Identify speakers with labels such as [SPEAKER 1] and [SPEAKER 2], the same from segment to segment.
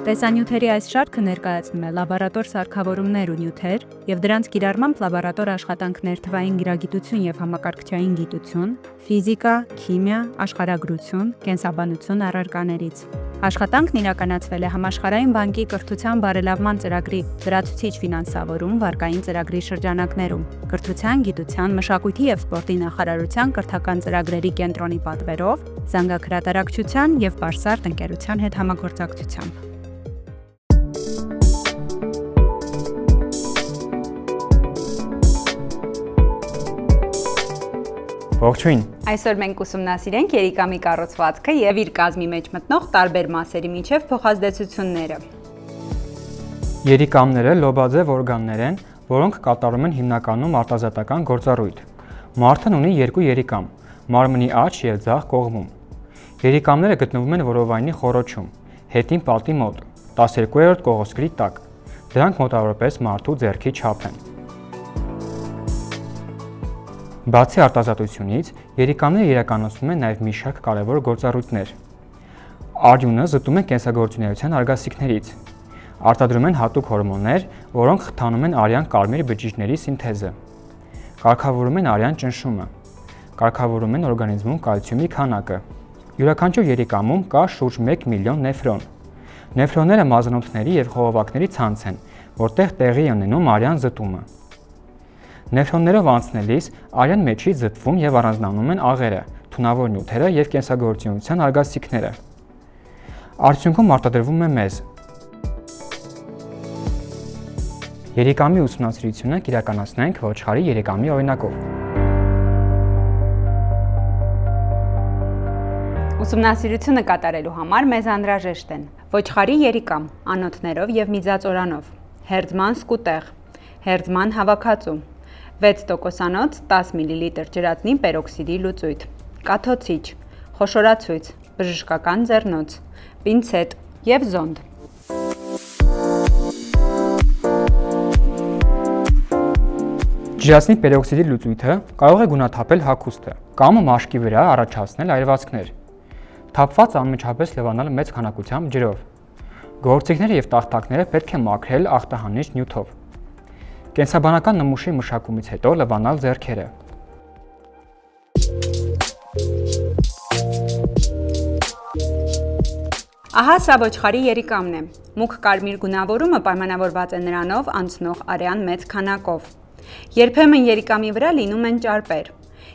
[SPEAKER 1] Տեսանյութերի այս շարքը ներկայացնում է լաբորատոր սարքավորումներ ու նյութեր և դրանց կիրառմամբ լաբորատոր աշխատանքներ թվային գիրագիտություն և համակարգչային գիտություն, ֆիզիկա, քիմիա, աշխարհագրություն, կենսաբանություն առարկաներից։ Աշխատանքն իրականացվել է Համաշխարհային բանկի կրթության բարելավման ծրագրի լրացուցիչ ֆինանսավորում վարկային ծրագրի շրջանակներում, Կրթության, գիտության, մշակույթի և սպորտի նախարարության կրթական ծրագրերի կենտրոնի պատվերով, զանգահրատարակչության և Բարսարդ ընկերության հետ համագործակցությամբ։
[SPEAKER 2] Ողջույն։
[SPEAKER 3] Այսօր մենք ուսումնասիրենք երիկամի կառուցվածքը և իր կազմի մեջ մտնող տարբեր մասերի միջև փոխազդեցությունները։
[SPEAKER 2] Երիկամները լոբաձև օրգաններ են, որոնք կատարում են հիմնականում արտազատական գործառույթ։ Մարդն ունի երկու երիկամ՝ մարմնի աջ և ձախ կողմում։ Երիկամները գտնվում են որովայնի խոռոչում, հետին պատի մոտ, 12-րդ կողոսկրի տակ։ Դրանք մոտավորապես մարդու ձեռքի չափ են։ Բացի արտազատությունից, երիկամները իրականացնում են նաև մի շարք կարևոր գործառույթներ։ Արյունը զտում են կենսագործունեության արգասիքներից, արտադրում են հատուկ հորմոններ, որոնք խթանում են արյան կարմիր բջիջների սինթեզը, կարգավորում են արյան ճնշումը, կարգավորում են օրգանիզմում կալցիումի քանակը։ Յուրաքանչյուր երիկամում կա շուրջ 1 միլիոն նեֆրոն։ Նեֆրոնները մազանոթների և խողովակների ցանց են, որտեղ տեղի է ունենում արյան զտումը։ Նեֆրոններով անցնելիս արյան մեջից զտվում և առանձնանում են աղերը, թունավոր նյութերը և կենսագործունեության արգասիքները։ Արդյունքում արտադրվում է մեզ։ Երիկամի ուսումնասիրությունը կիրականացնենք ոչխարի երիկամի օրինակով։
[SPEAKER 3] Ուսումնասիրությունը կատարելու համար մեզ անհրաժեշտ են ոչխարի երիկամ, անոթներով և միձածորանով, հերձման սկուտեղ, հերձման հավաքածու, 6%-անոց 10 մլ ջրածնի պերօքսիդի լուծույթ, կաթոցիչ, խոշորացույց, բժշկական ձեռնոց, պինցետ և զոնդ։
[SPEAKER 2] Ջրածնի պերօքսիդի լուծույթը կարող է գունաթափել հագուստը կամ մաշկի վրա առաջացնել այրվածքներ։ Թափված անմիջապես լվանալ մեծ քանակությամբ ջրով։ Գործիքները և տախտակները պետք է մաքրել ախտահանիչ նյութով։ Կենսաբանական նմուշի մշակումից հետո լվանալ ձեռքերը։
[SPEAKER 3] Ահա սա ոչխարի երիկամն է։ Մուգ կարմիր գունավորումը պայմանավորված է նրանով անցնող արյան մեծ քանակով։ Երբեմն երիկամի վրա լինում են ճարպեր։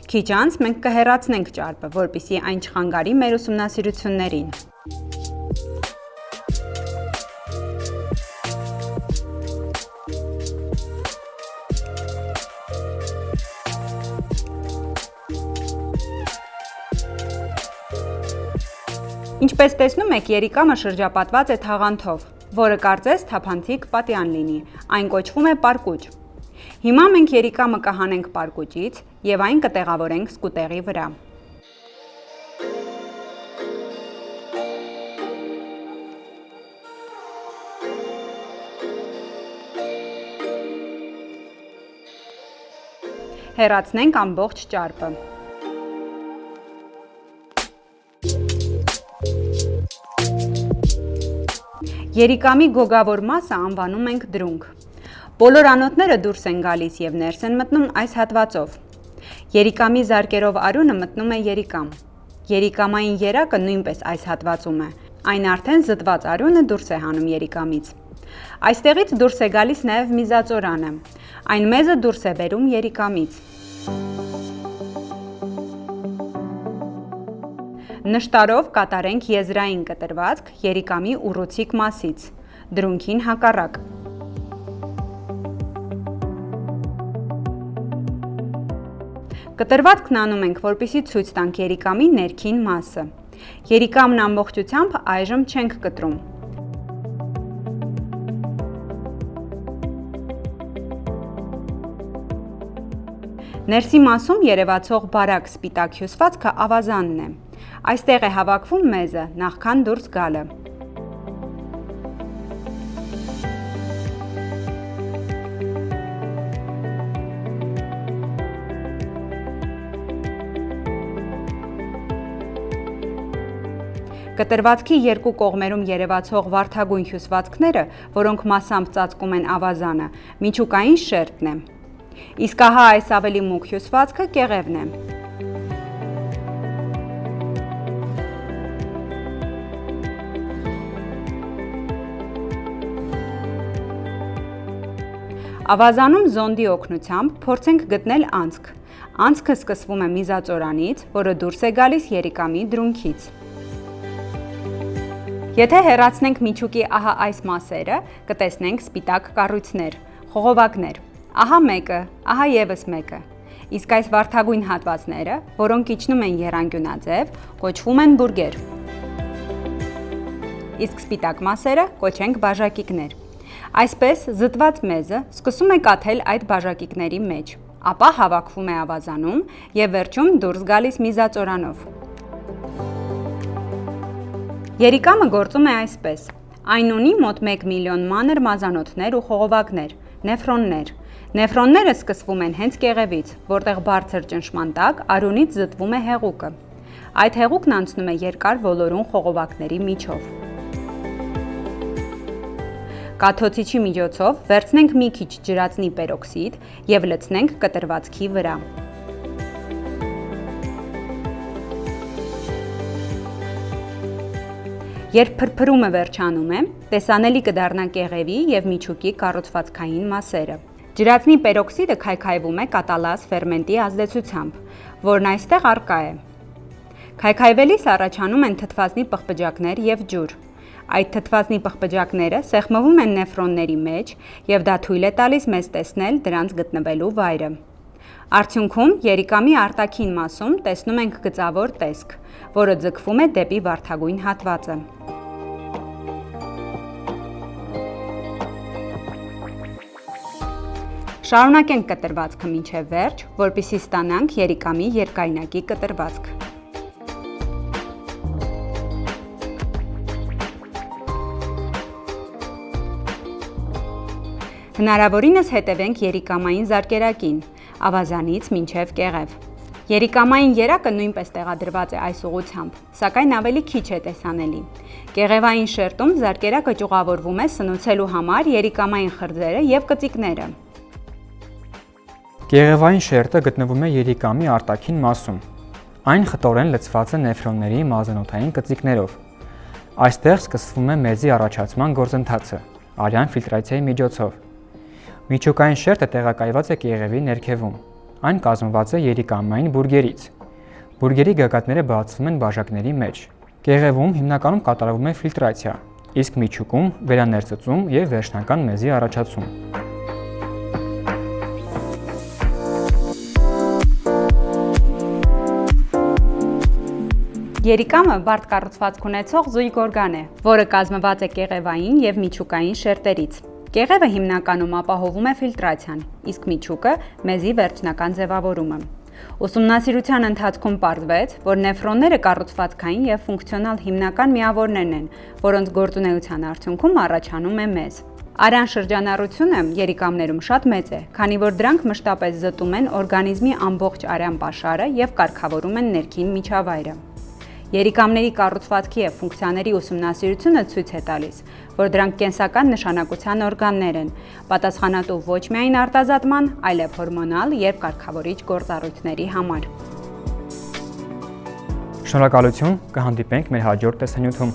[SPEAKER 3] Քիչ անց մենք կհեռացնենք ճարպը, որպեսզի այն չխանգարի մեր ուսումնասիրություններին։ Ինչպես տեսնում եք, երիկամը շրջապատված է թաղանթով, որը կարծես թափանցիկ պատյան լինի, այն կոչվում է պարկուճ։ Հիմա մենք երիկամը կհանենք պարկուճից և այն կտեղավորենք սկուտեղի վրա։ Հեռացնենք ամբողջ ճարպը։ Երիկամի գոգավոր մասը անվանում ենք դրունգ։ Բոլոր անոթները դուրս են գալիս և ներս են մտնում այս հատվածով։ Երիկամի զարկերով արյունը մտնում է երիկամ։ Երիկամային երակը նույնպես այս հատվածում է։ Այն արդեն զտված արյունը դուրս է հանում երիկամից։ Այստեղից դուրս է գալիս նաև միզածորանը։ Այն մեզը դուրս է բերում երիկամից։ Նշտարով կատարենք եզրային կտրվածք երիկամի ուռուցիկ մասից, դրունգին հակառակ։ Կտրվածքն անում ենք, որպեսզի ցույց տանք երիկամի ներքին մասը։ Երիկամն ամբողջությամբ այժմ չենք կտրում։ Ներսի մասում երևացող բարակ սպիտակ հյուսվածքը ավազանն է։ Այստեղ է հավաքվում մեզը նախքան դուրս գալը։ Կտրվածքի երկու կողմերում երևացող վարդագույն հյուսվածքները, որոնք մասամբ ծածկում են ավազանը, միջուկային շերտն է։ Իսկ ահա այս ավելի մուգ հյուսվածքը կեղևն է։ Ավազանում զոնդի օգնությամբ փորձենք գտնել անցք։ Անցքը սկսվում է միզածորանից, որը դուրս է գալիս երիկամի դրունքից։ Եթե հեռացնենք միջուկի ահա այս մասերը, կտեսնենք սպիտակ կառույցներ, խողովակներ։ Ահա մեկը, ահա ևս մեկը։ Իսկ այս վարդագույն հատվածները, որոնք իջնում են եռանկյունաձև, կոչվում են բուրգեր։ Իսկ սպիտակ մասերը կոչենք բաժակիկներ։ Այսպես զտված մեզը սկսում է կաթել այդ բաժակիկների մեջ, ապա հավաքվում է ավազանում և վերջում դուրս գալիս միզածորանով։ Երիկամը գործում է այսպես։ Այն ունի մոտ 1 միլիոն մանր մազանոթներ ու խողովակներ, նեֆրոններ։ Նեֆրոնները սկսվում են հենց կեղևից, որտեղ բարձր ճնշման տակ արյունից զտվում է հեղուկը։ Այդ հեղուկն անցնում է երկար ոլորուն խողովակների միջով։ Կաթոցիչի միջոցով վերցնենք մի քիչ ջրածնի պերօքսիդ և լցնենք կտրվածքի վրա։ Երբ փրփրումը վերջանում է, տեսանելի կդառնա կեղևի և միջուկի կառուցվածքային մասերը։ Ջրածնի պերօքսիդը քայքայվում է կատալազ ֆերմենտի ազդեցությամբ, որն այստեղ առկա է։ Քայքայվելիս առաջանում են թթվասնի պղպջակներ և ջուր։ Այդ թթվասնի պղպջակները սեղմվում են նեֆրոնների մեջ և դա թույլ է տալիս մեզ տեսնել դրանց գտնվելու վայրը։ Արդյունքում երիկամի արտաքին մասում տեսնում ենք գծավոր տեսք, որը ձգվում է դեպի վարդագույն հատվածը։ Շարունակենք կտրվածքը մինչև վերջ, որպեսզի ստանանք երիկամի երկայնակի կտրվածք։ Հնարավորինս հետևենք երիկամային զարկերակին, ավազանից մինչև կեղև։ Երիկամային երակը նույնպես տեղադրված է այս ուղղությամբ, սակայն ավելի քիչ է տեսանելի։ Կեղևային շերտում զարկերակը ճյուղավորվում է սնուցելու համար երիկամային խրձերը և կծիկները։
[SPEAKER 2] Կեղևային շերտը գտնվում է երիկամի արտաքին մասում։ Այն խտորեն լցված է նեֆրոնների մազանոթային կծիկներով։ Այստեղ սկսվում է մեզի առաջացման գործընթացը, արյան ֆիլտրացիայի միջոցով։ Միջուկային շերտը տեղակայված է կեղևի ներքևում։ Այն կազմված է երիկամային բուրգերից։ Բուրգերի գագաթները բացվում են բաժակների մեջ։ Կեղևում հիմնականում կատարվում է ֆիլտրացիա, իսկ միջուկում վերաներծծում և վերջնական մեզի առաջացում։
[SPEAKER 3] Երիկամը բարդ կառուցվածք ունեցող զույգ օրգան է, որը կազմված է կեղևային և միջուկային շերտերից։ Կեղևը հիմնականում ապահովում է ֆիլտրացիան, իսկ միջուկը մեզի վերջնական ձևավորումը։ Ուսումնասիրության ընթացքում պարզվեց, որ նեֆրոնները կառուցվածքային և ֆունկցիոնալ հիմնական միավորներն են, որոնց գործունեության արդյունքում առաջանում է մեզ։ Արյան շրջանառությունը երիկամներում շատ մեծ է, քանի որ դրանք մշտապես զտում են օրգանիզմի ամբողջ արյան պաշարը և կարգավորում են ներքին միջավայրը։ Երիկամների կառուցվածքի և ֆունկցիաների ուսումնասիրությունը ցույց է տալիս, որ դրանք կենսական նշանակության օրգաններ են, պատասխանատու ոչ միայն արտազատման, այլև հորմոնալ և կարգավորիչ գործառույթների համար։
[SPEAKER 2] Շնորհակալություն, կհանդիպենք մեր հաջորդ տեսանյութում։